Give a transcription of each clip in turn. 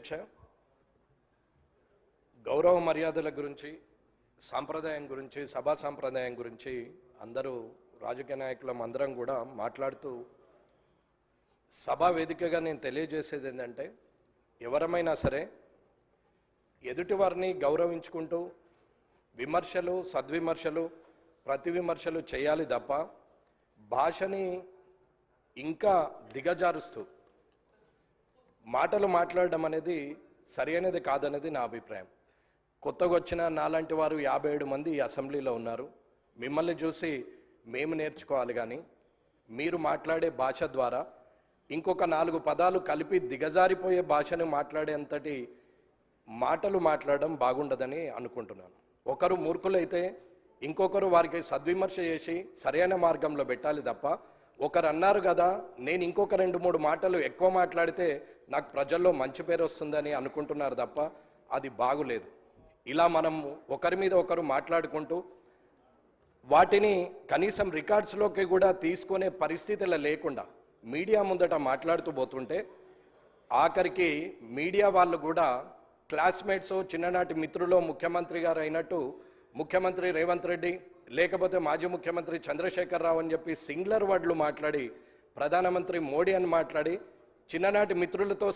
అధ్యక్ష, గౌరవ మర్యాదల గురించి, సాంప్రదాయం గురించి, సభా సాంప్రదాయం గురించి అందరూ రాజకీయ నాయకులం అందరం కూడా మాట్లాడుతూ సభా వేదికగా నేను తెలియజేసేది ఏంటంటే, ఎవరమైనా సరే ఎదుటి వారిని గౌరవించుకుంటూ విమర్శలు, సద్విమర్శలు, ప్రతి విమర్శలు చేయాలి తప్ప భాషని ఇంకా దిగజారుస్తూ మాటలు మాట్లాడడం అనేది సరైనది కాదనేది నా అభిప్రాయం. కొత్తగా వచ్చిన నాలాంటి వారు 57 మంది ఈ అసెంబ్లీలో ఉన్నారు. మిమ్మల్ని చూసి మేము నేర్చుకోవాలి, కానీ మీరు మాట్లాడే భాష ద్వారా ఇంకొక 4 పదాలు కలిపి దిగజారిపోయే భాషను మాట్లాడేంతటి మాటలు మాట్లాడడం బాగుండదని అనుకుంటున్నాను. ఒకరు మూర్ఖులైతే ఇంకొకరు వారికి సద్విమర్శ చేసి సరైన మార్గంలో పెట్టాలి తప్ప, ఒకరు అన్నారు కదా నేను ఇంకొక 2-3 మాటలు ఎక్కువ మాట్లాడితే నాకు ప్రజల్లో మంచి పేరు వస్తుందని అనుకుంటున్నారు తప్ప అది బాగులేదు. ఇలా మనం ఒకరి మీద ఒకరు మాట్లాడుకుంటూ వాటిని కనీసం రికార్డ్స్లోకి కూడా తీసుకునే పరిస్థితులు లేకుండా మీడియా ముందట మాట్లాడుతూ పోతుంటే ఆఖరికి మీడియా వాళ్ళు కూడా క్లాస్మేట్స్, చిన్ననాటి మిత్రులు ముఖ్యమంత్రి గారు అయినట్టు ముఖ్యమంత్రి రేవంత్ రెడ్డి లేకపోతే మాజీ ముఖ్యమంత్రి చంద్రశేఖరరావు అని చెప్పి సింగులర్ వర్డ్లు మాట్లాడి, ప్రధానమంత్రి మోడీ అని మాట్లాడి చిన్ననాటి మిత్రులతో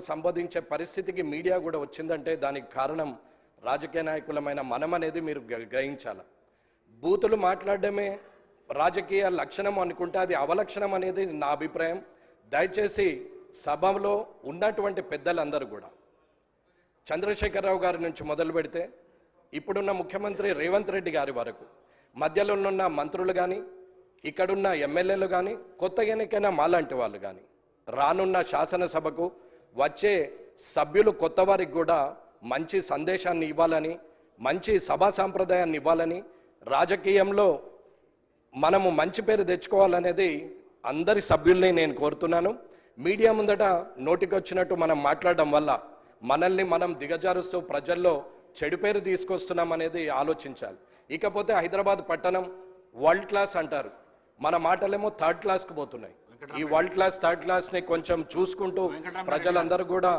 సంబోధించే పరిస్థితికి మీడియా కూడా వచ్చిందంటే దానికి కారణం రాజకీయ నాయకులమైన మనం అనేది మీరు గ్రహించాలి. బూతులు మాట్లాడడమే రాజకీయ లక్షణం అనుకుంటే అది అవలక్షణం అనేది నా అభిప్రాయం. దయచేసి సభలో ఉన్నటువంటి పెద్దలందరూ కూడా చంద్రశేఖరరావు గారి నుంచి మొదలు పెడితే ఇప్పుడున్న ముఖ్యమంత్రి రేవంత్ రెడ్డి గారి వరకు, మధ్యలో ఉన్న మంత్రులు కానీ, ఇక్కడున్న ఎమ్మెల్యేలు కానీ, కొత్తగా ఎన్నికైన మాలాంటి వాళ్ళు కానీ, రానున్న శాసనసభకు వచ్చే సభ్యులు కొత్త వారికి కూడా మంచి సందేశాన్ని ఇవ్వాలని, మంచి సభా సాంప్రదాయాన్ని ఇవ్వాలని, రాజకీయంలో మనము మంచి పేరు తెచ్చుకోవాలనేది అందరి సభ్యుల్ని నేను కోరుతున్నాను. మీడియా ముందట నోటికొచ్చినట్టు మనం మాట్లాడడం వల్ల మనల్ని మనం దిగజారుస్తూ ప్రజల్లో చెడు పేరు తీసుకొస్తున్నాం అనేది ఆలోచించాలి. ఇకపోతే హైదరాబాద్ పట్టణం వరల్డ్ క్లాస్ అంటారు, మన మాటలేమో థర్డ్ క్లాస్కి పోతున్నాయి. ఈ వరల్డ్ క్లాస్, థర్డ్ క్లాస్ని కొంచెం చూసుకుంటూ ప్రజలందరూ కూడా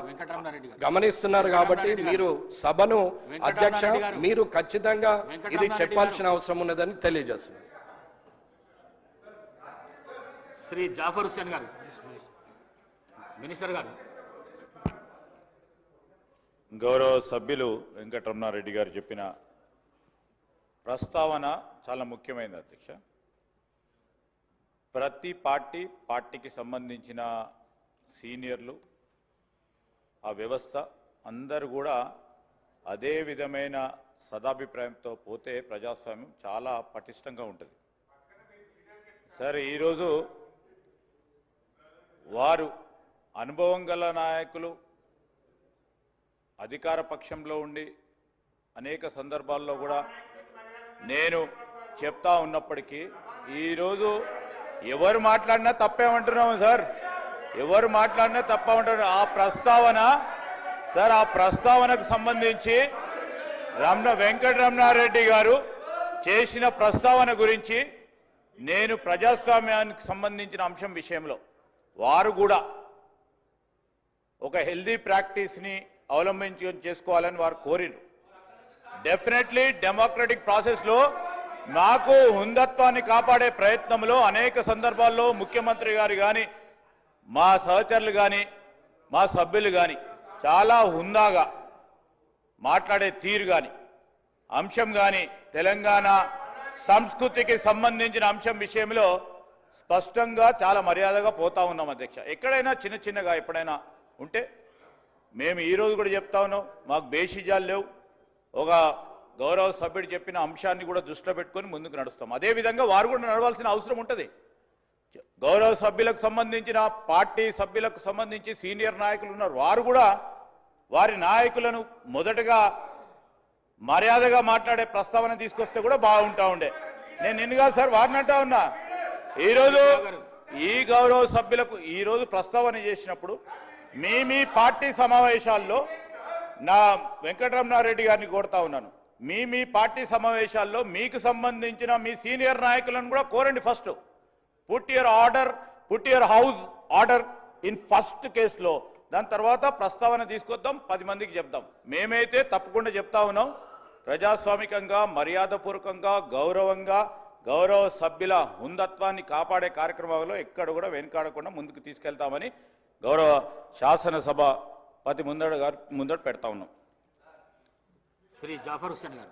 గమనిస్తున్నారు. కాబట్టి మీరు సభను అధ్యక్ష మీరు ఖచ్చితంగా ఇది చెప్పాల్సిన అవసరం ఉన్నదని తెలియజేస్తున్నారు. శ్రీ జాఫర్ హుస్సేన్ గారు, మినిస్టర్ గారు. గౌరవ సభ్యులు వెంకటరమణారెడ్డి గారు చెప్పిన ప్రస్తావన చాలా ముఖ్యమైనది అధ్యక్ష. ప్రతి పార్టీకి సంబంధించిన సీనియర్లు, ఆ వ్యవస్థ అందరూ కూడా అదే విధమైన సదాభిప్రాయంతో పోతే ప్రజాస్వామ్యం చాలా పటిష్టంగా ఉంటుంది. సరే, ఈరోజు వారు అనుభవం గల నాయకులు అధికార పక్షంలో ఉండి అనేక సందర్భాల్లో కూడా నేను చెప్తా ఉన్నప్పటికీ ఈరోజు ఎవరు మాట్లాడినా తప్పేమంటున్నాము సార్, ఎవరు మాట్లాడినా తప్పేమంటున్నారు. ఆ ప్రస్తావన సార్, ఆ ప్రస్తావనకు సంబంధించి వెంకటరమణారెడ్డి గారు చేసిన ప్రస్తావన గురించి నేను ప్రజాస్వామ్యానికి సంబంధించిన అంశం విషయంలో వారు కూడా ఒక హెల్దీ ప్రాక్టీస్ని చేసుకోవాలని వారు కోరిరు. డెఫినెట్లీ డెమోక్రటిక్ ప్రాసెస్లో నాకు హుందత్వాన్ని కాపాడే ప్రయత్నంలో అనేక సందర్భాల్లో ముఖ్యమంత్రి గారు కానీ, మా సహచరులు కానీ, మా సభ్యులు కానీ చాలా హుందాగా మాట్లాడే తీరు కానీ, అంశం కానీ, తెలంగాణ సంస్కృతికి సంబంధించిన అంశం విషయంలో స్పష్టంగా చాలా మర్యాదగా పోతా ఉన్నాం అధ్యక్ష. ఎక్కడైనా చిన్నగా ఎప్పుడైనా ఉంటే మేము ఈరోజు కూడా చెప్తా ఉన్నాం, మాకు బేషిజాలు లేవు. ఒక గౌరవ సభ్యుడు చెప్పిన అంశాన్ని కూడా దృష్టిలో పెట్టుకొని ముందుకు నడుస్తాం. అదేవిధంగా వారు కూడా నడవాల్సిన అవసరం ఉంటుంది. గౌరవ సభ్యులకు సంబంధించిన పార్టీ సభ్యులకు సంబంధించి సీనియర్ నాయకులు ఉన్నారు, వారు కూడా వారి నాయకులను మొదటగా మర్యాదగా మాట్లాడే ప్రస్తావన తీసుకొస్తే కూడా బాగుంటా ఉండే. నేను నిన్నుగా సార్ వారిని అంటా ఉన్నా, ఈరోజు ఈ గౌరవ సభ్యులకు ఈరోజు ప్రస్తావన చేసినప్పుడు మీ పార్టీ సమావేశాల్లో నా వెంకటరమణారెడ్డి గారిని కోరుతా ఉన్నాను, మీ పార్టీ సమావేశాల్లో మీకు సంబంధించిన మీ సీనియర్ నాయకులను కూడా కోరండి. First put your house order in first కేసులో దాని తర్వాత ప్రస్తావన తీసుకొద్దాం, 10 మందికి చెప్దాం. మేమైతే తప్పకుండా చెప్తా ఉన్నాం, ప్రజాస్వామికంగా, మర్యాదపూర్వకంగా, గౌరవంగా, గౌరవ సభ్యుల హుందత్వాన్ని కాపాడే కార్యక్రమంలో ఎక్కడ కూడా వెనుకాడకుండా ముందుకు తీసుకెళ్తామని గౌరవ శాసనసభ ముందట పెడతా ఉన్నాం. శ్రీ జాఫర్ హుస్సేన్ గారు.